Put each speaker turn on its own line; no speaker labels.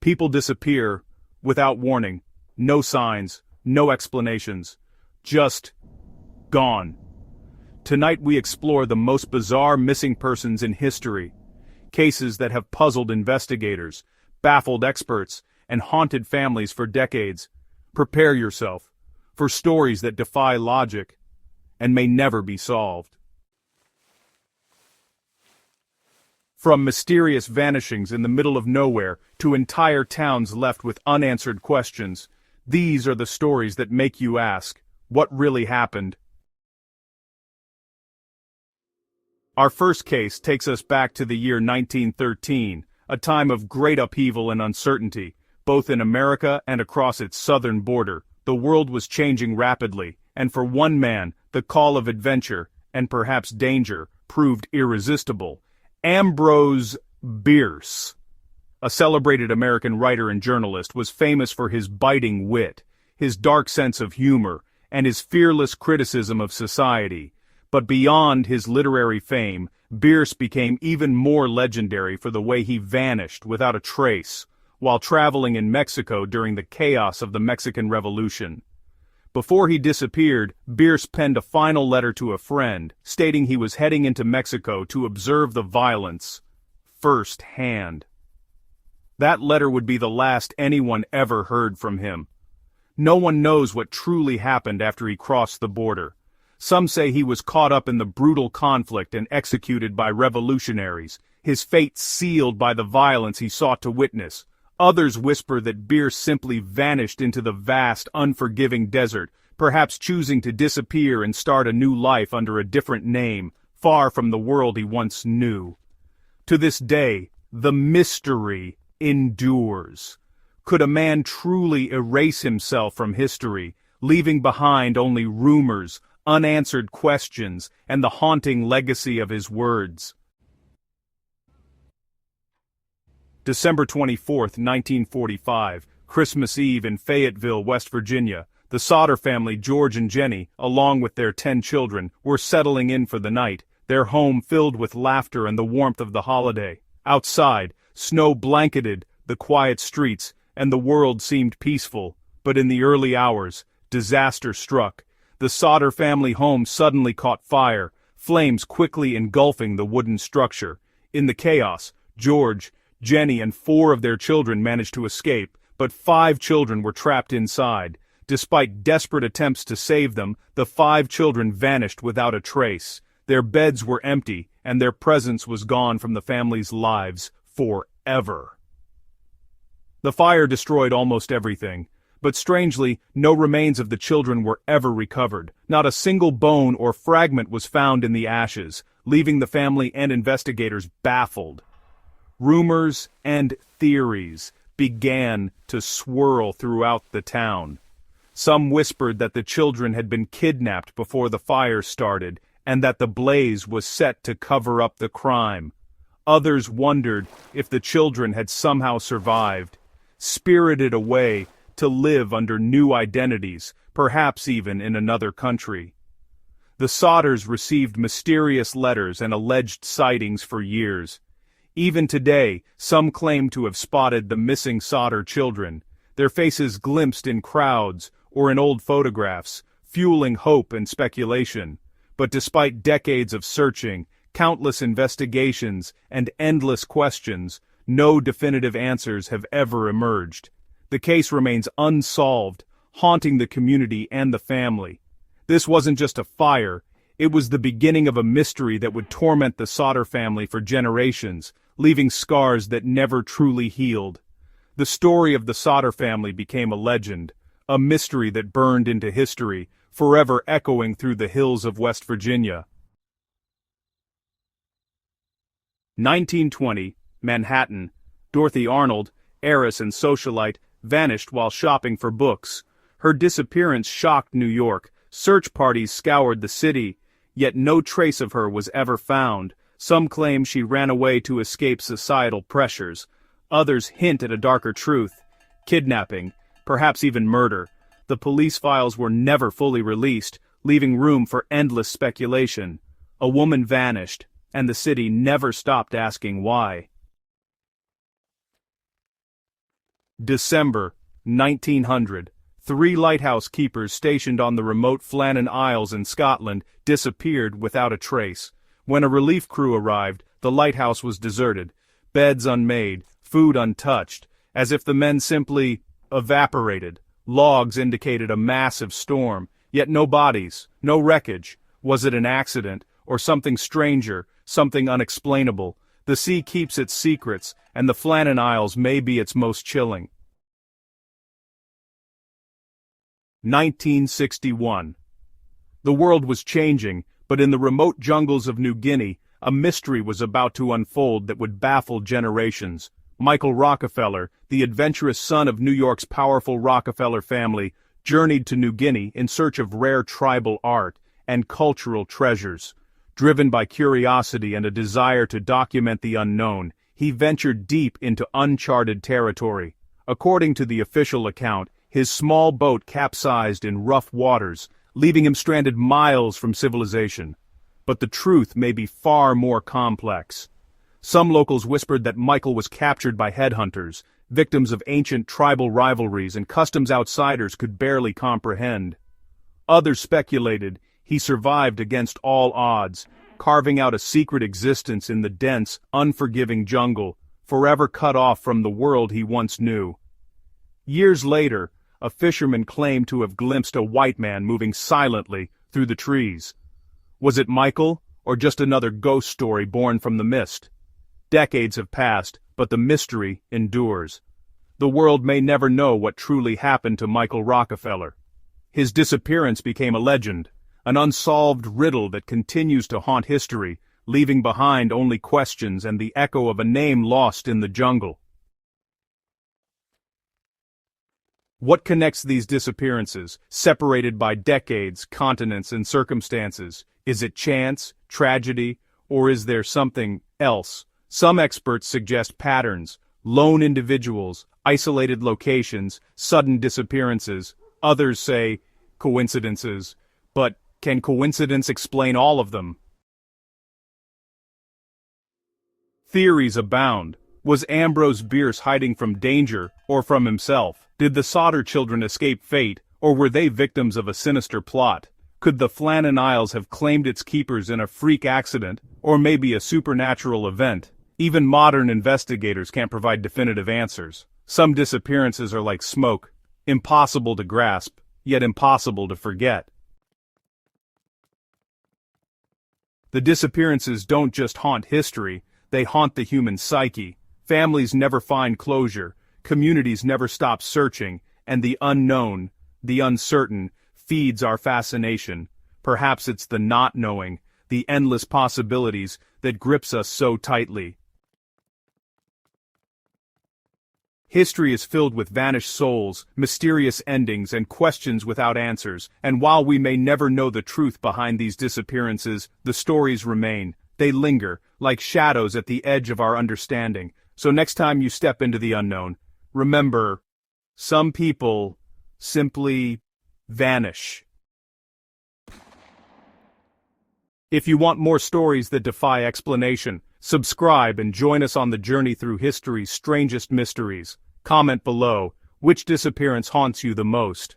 People disappear without warning. No signs, no explanations. Just gone. Tonight we explore the most bizarre missing persons in history. Cases that have puzzled investigators, baffled experts, and haunted families for decades. Prepare yourself for stories that defy logic and may never be solved. From mysterious vanishings in the middle of nowhere to entire towns left with unanswered questions, these are the stories that make you ask, what really happened? Our first case takes us back to the year 1913, a time of great upheaval and uncertainty, both in America and across its southern border. The world was changing rapidly, and for one man, the call of adventure, and perhaps danger, proved irresistible. Ambrose Bierce, a celebrated American writer and journalist, was famous for his biting wit, his dark sense of humor, and his fearless criticism of society. But beyond his literary fame, Bierce became even more legendary for the way he vanished without a trace, while traveling in Mexico during the chaos of the Mexican Revolution. Before he disappeared, Bierce penned a final letter to a friend, stating he was heading into Mexico to observe the violence firsthand. That letter would be the last anyone ever heard from him. No one knows what truly happened after he crossed the border. Some say he was caught up in the brutal conflict and executed by revolutionaries, his fate sealed by the violence he sought to witness. Others whisper that Bierce simply vanished into the vast, unforgiving desert, perhaps choosing to disappear and start a new life under a different name, far from the world he once knew. To this day, the mystery endures. Could a man truly erase himself from history, leaving behind only rumors, unanswered questions, and the haunting legacy of his words? December 24, 1945, Christmas Eve in Fayetteville, West Virginia, the Sodder family, George and Jenny, along with their 10 children, were settling in for the night, their home filled with laughter and the warmth of the holiday. Outside, snow blanketed the quiet streets, and the world seemed peaceful. But in the early hours, disaster struck. The Sodder family home suddenly caught fire, flames quickly engulfing the wooden structure. In the chaos, George, Jenny, and 4 of their children managed to escape, but 5 children were trapped inside. Despite desperate attempts to save them, the 5 children vanished without a trace. Their beds were empty, and their presence was gone from the family's lives forever. The fire destroyed almost everything, but strangely, no remains of the children were ever recovered. Not a single bone or fragment was found in the ashes, leaving the family and investigators baffled. Rumors and theories began to swirl throughout the town. Some whispered that the children had been kidnapped before the fire started, and that the blaze was set to cover up the crime. Others wondered if the children had somehow survived, spirited away to live under new identities, perhaps even in another country. The Sodders received mysterious letters and alleged sightings for years. Even today, some claim to have spotted the missing Sodder children, their faces glimpsed in crowds or in old photographs, fueling hope and speculation. But despite decades of searching, countless investigations, and endless questions, no definitive answers have ever emerged. The case remains unsolved, haunting the community and the family. This wasn't just a fire, it was the beginning of a mystery that would torment the Sodder family for generations, leaving scars that never truly healed. The story of the Sodder family became a legend, a mystery that burned into history, forever echoing through the hills of West Virginia. 1920, Manhattan. Dorothy Arnold, heiress and socialite, vanished while shopping for books. Her disappearance shocked New York. Search parties scoured the city, yet no trace of her was ever found. Some claim she ran away to escape societal pressures. Others hint at a darker truth: kidnapping, perhaps even murder. The police files were never fully released, leaving room for endless speculation. A woman vanished, and the city never stopped asking why. December 1900. Three lighthouse keepers stationed on the remote Flannan Isles in Scotland disappeared without a trace. When a relief crew arrived, the lighthouse was deserted, beds unmade, food untouched, as if the men simply evaporated. Logs indicated a massive storm, yet no bodies, no wreckage. Was it an accident, or something stranger, something unexplainable? The sea keeps its secrets, and the Flannan Isles may be its most chilling. 1961. The world was changing, but in the remote jungles of New Guinea, a mystery was about to unfold that would baffle generations. Michael Rockefeller, the adventurous son of New York's powerful Rockefeller family, journeyed to New Guinea in search of rare tribal art and cultural treasures. Driven by curiosity and a desire to document the unknown, he ventured deep into uncharted territory. According to the official account, his small boat capsized in rough waters, leaving him stranded miles from civilization. But the truth may be far more complex. Some locals whispered that Michael was captured by headhunters, victims of ancient tribal rivalries and customs outsiders could barely comprehend. Others speculated he survived against all odds, carving out a secret existence in the dense, unforgiving jungle, forever cut off from the world he once knew. Years later, a fisherman claimed to have glimpsed a white man moving silently through the trees. Was it Michael, or just another ghost story born from the mist? Decades have passed, but the mystery endures. The world may never know what truly happened to Michael Rockefeller. His disappearance became a legend, an unsolved riddle that continues to haunt history, leaving behind only questions and the echo of a name lost in the jungle. What connects these disappearances, separated by decades, continents, and circumstances? Is it chance, tragedy, or is there something else? Some experts suggest patterns, lone individuals, isolated locations, sudden disappearances. Others say coincidences. But can coincidence explain all of them? Theories abound. Was Ambrose Bierce hiding from danger, or from himself? Did the Sodder children escape fate, or were they victims of a sinister plot? Could the Flannan Isles have claimed its keepers in a freak accident, or maybe a supernatural event? Even modern investigators can't provide definitive answers. Some disappearances are like smoke, impossible to grasp, yet impossible to forget. The disappearances don't just haunt history, they haunt the human psyche. Families never find closure, communities never stop searching, and the unknown, the uncertain, feeds our fascination. Perhaps it's the not knowing, the endless possibilities, that grips us so tightly. History is filled with vanished souls, mysterious endings, and questions without answers, and while we may never know the truth behind these disappearances, the stories remain. They linger, like shadows at the edge of our understanding. So next time you step into the unknown, remember, some people simply vanish. If you want more stories that defy explanation, subscribe and join us on the journey through history's strangest mysteries. Comment below, which disappearance haunts you the most?